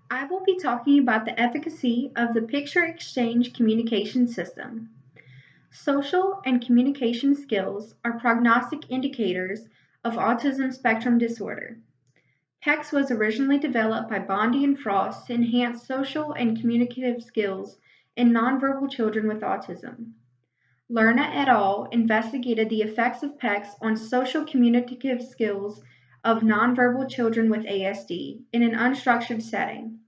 I will be talking about the efficacy of the picture exchange communication system. Social and communication skills are prognostic indicators of autism spectrum disorder. PECS was originally developed by Bondi and Frost to enhance social and communicative skills in nonverbal children with autism. Lerna et al. Investigated the effects of PECS on social communicative skills of nonverbal children with ASD in an unstructured setting.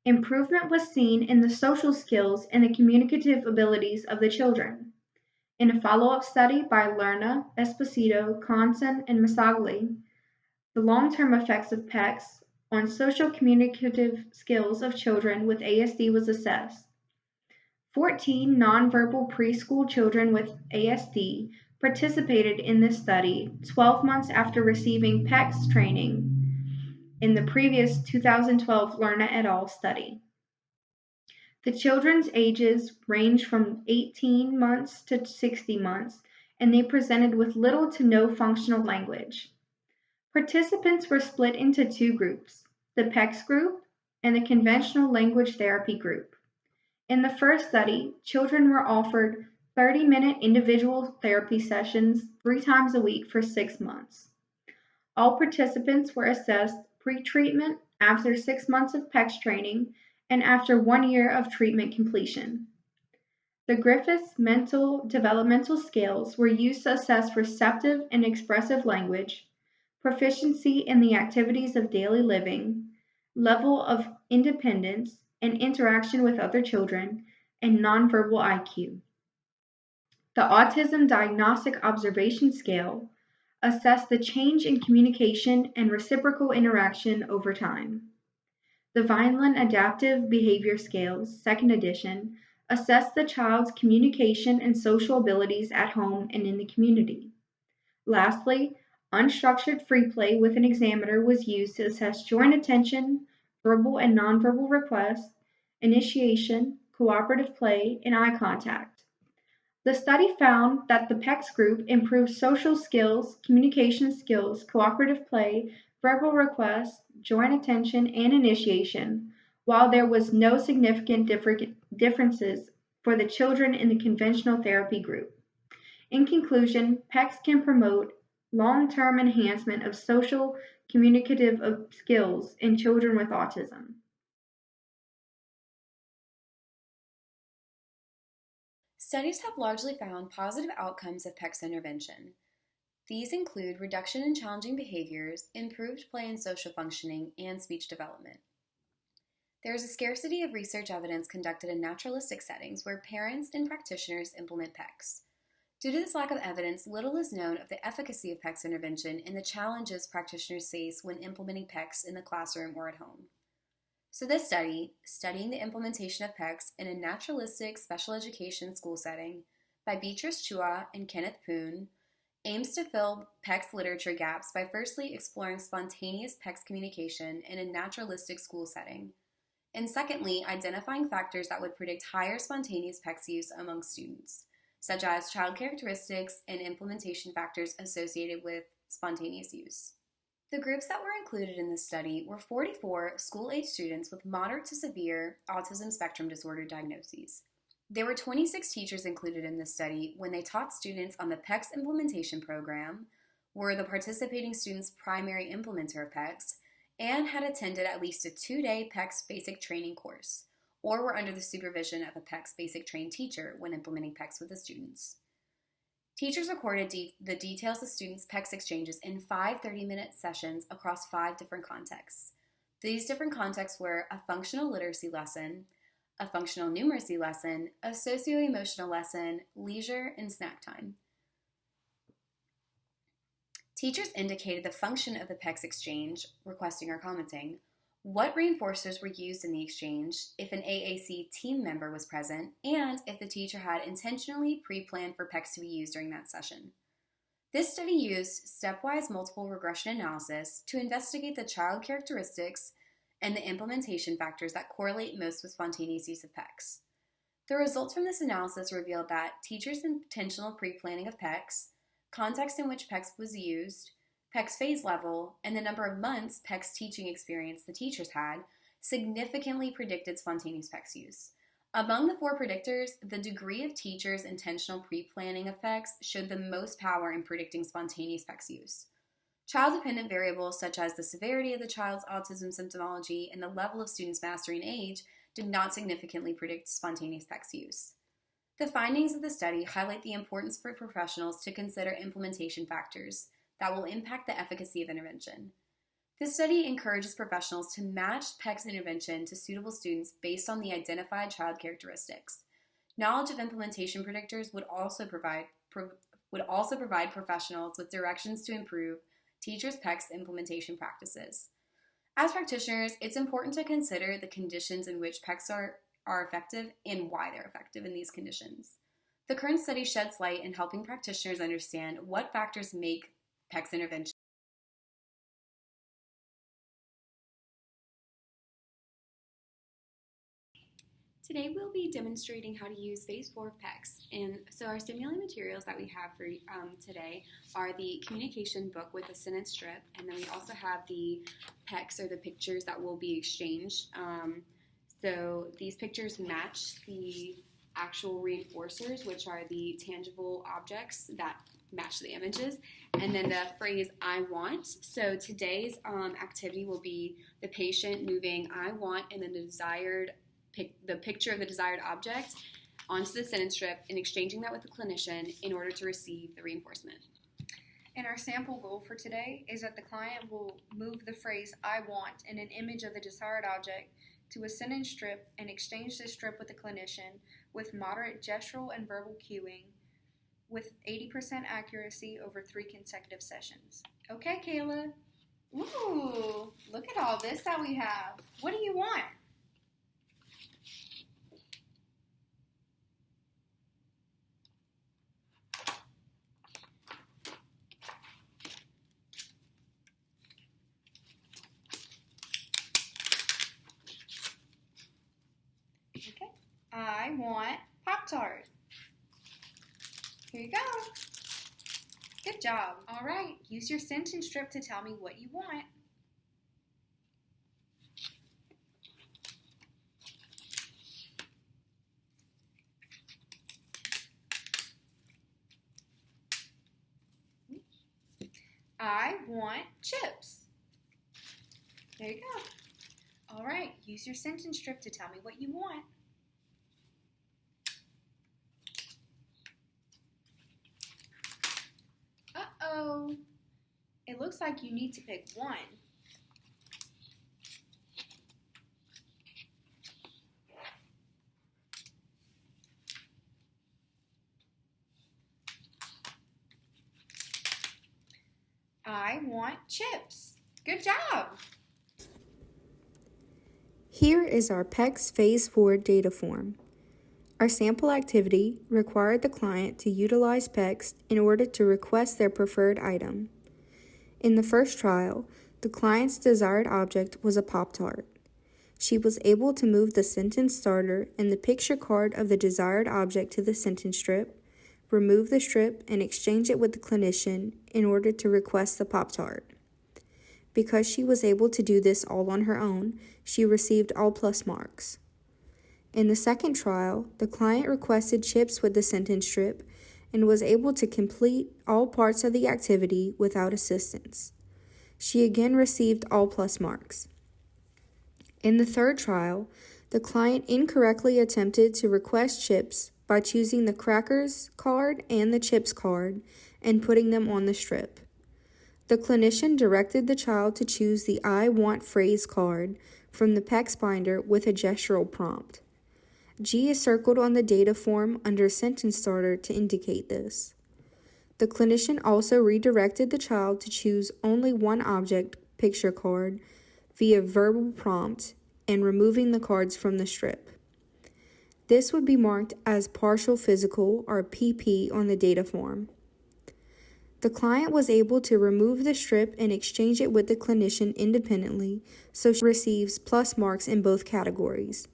Improvement was seen in the social skills and the communicative abilities of the children. In a follow-up study by Lerna, Esposito, Conson, and Masagli, the long-term effects of PECS on social communicative skills of children with ASD was assessed. 14 nonverbal preschool children with ASD participated in this study 12 months after receiving PECS training in the previous 2012 Lerna et al. Study. The children's ages ranged from 18 months to 60 months, and they presented with little to no functional language. Participants were split into two groups, the PECS group and the conventional language therapy group. In the first study, children were offered 30-minute individual therapy sessions 3 times a week for 6 months. All participants were assessed pre-treatment, after 6 months of PECS training, and after 1 year of treatment completion. The Griffiths Mental Developmental Scales were used to assess receptive and expressive language, proficiency in the activities of daily living, level of independence and interaction with other children, and nonverbal IQ. The Autism Diagnostic Observation Scale assessed the change in communication and reciprocal interaction over time. The Vineland Adaptive Behavior Scales, second edition, assessed the child's communication and social abilities at home and in the community. Lastly, unstructured free play with an examiner was used to assess joint attention, verbal and nonverbal requests, initiation, cooperative play, and eye contact. The study found that the PECS group improved social skills, communication skills, cooperative play, verbal requests, joint attention, and initiation, while there was no significant differences for the children in the conventional therapy group. In conclusion, PECS can promote long-term enhancement of social communicative skills in children with autism. Studies have largely found positive outcomes of PECS intervention. These include reduction in challenging behaviors, improved play and social functioning, and speech development. There is a scarcity of research evidence conducted in naturalistic settings where parents and practitioners implement PECS. Due to this lack of evidence, little is known of the efficacy of PECS intervention and the challenges practitioners face when implementing PECS in the classroom or at home. So this study, studying the implementation of PECS in a naturalistic special education school setting by Beatrice Chua and Kenneth Poon, aims to fill PECS literature gaps by firstly exploring spontaneous PECS communication in a naturalistic school setting, and secondly, identifying factors that would predict higher spontaneous PECS use among students, such as child characteristics and implementation factors associated with spontaneous use. The groups that were included in this study were 44 school-age students with moderate to severe autism spectrum disorder diagnoses. There were 26 teachers included in this study when they taught students on the PECS implementation program, were the participating students' primary implementer of PECS, and had attended at least a 2-day PECS basic training course, or were under the supervision of a PECS basic trained teacher when implementing PECS with the students. Teachers recorded the details of students' PECS exchanges in 5 30-minute sessions across 5 different contexts. These different contexts were a functional literacy lesson, a functional numeracy lesson, a socio-emotional lesson, leisure, and snack time. Teachers indicated the function of the PECS exchange, requesting or commenting, what reinforcers were used in the exchange, if an AAC team member was present, and if the teacher had intentionally pre-planned for PECS to be used during that session. This study used stepwise multiple regression analysis to investigate the child characteristics and the implementation factors that correlate most with spontaneous use of PECS. The results from this analysis revealed that teachers' intentional pre-planning of PECS, context in which PECS was used, PECS phase level, and the number of months PECS teaching experience the teachers had significantly predicted spontaneous PECS use. Among the 4 predictors, the degree of teachers' intentional pre-planning of PECS showed the most power in predicting spontaneous PECS use. Child-dependent variables such as the severity of the child's autism symptomology and the level of students' mastery and age did not significantly predict spontaneous PECS use. The findings of the study highlight the importance for professionals to consider implementation factors that will impact the efficacy of intervention. This study encourages professionals to match PECS intervention to suitable students based on the identified child characteristics. Knowledge of implementation predictors would also provide professionals with directions to improve teachers' PECS implementation practices. As practitioners, it's important to consider the conditions in which PECS are effective and why they're effective in these conditions. The current study sheds light in helping practitioners understand what factors make PECS intervention. Today we'll be demonstrating how to use Phase 4 of PECS. And so our stimulating materials that we have for today are the communication book with a sentence strip, and then we also have the PECS, or the pictures that will be exchanged. So these pictures match the actual reinforcers, which are the tangible objects that match the images, and then the phrase "I want." So today's activity will be the patient moving "I want" and then the picture of the desired object onto the sentence strip and exchanging that with the clinician in order to receive the reinforcement. And our sample goal for today is that the client will move the phrase "I want" and an image of the desired object to a sentence strip and exchange this strip with the clinician with moderate gestural and verbal cueing with 80% accuracy over 3 consecutive sessions. Okay, Kayla. Ooh, look at all this that we have. What do you want? Okay. I want Pop-Tart. Here you go. Good job. All right. Use your sentence strip to tell me what you want. I want chips. There you go. All right. Use your sentence strip to tell me what you want. Uh-oh. It looks like you need to pick one. I want chips. Good job. Here is our PECS Phase 4 data form. Our sample activity required the client to utilize PECS in order to request their preferred item. In the first trial, the client's desired object was a Pop-Tart. She was able to move the sentence starter and the picture card of the desired object to the sentence strip, remove the strip, and exchange it with the clinician in order to request the Pop-Tart. Because she was able to do this all on her own, she received all plus marks. In the second trial, the client requested chips with the sentence strip and was able to complete all parts of the activity without assistance. She again received all plus marks. In the third trial, the client incorrectly attempted to request chips by choosing the crackers card and the chips card and putting them on the strip. The clinician directed the child to choose the "I want" phrase card from the PECS binder with a gestural prompt. G is circled on the data form under sentence starter to indicate this. The clinician also redirected the child to choose only one object picture card via verbal prompt and removing the cards from the strip. This would be marked as partial physical, or PP, on the data form. The client was able to remove the strip and exchange it with the clinician independently, so she receives plus marks in both categories.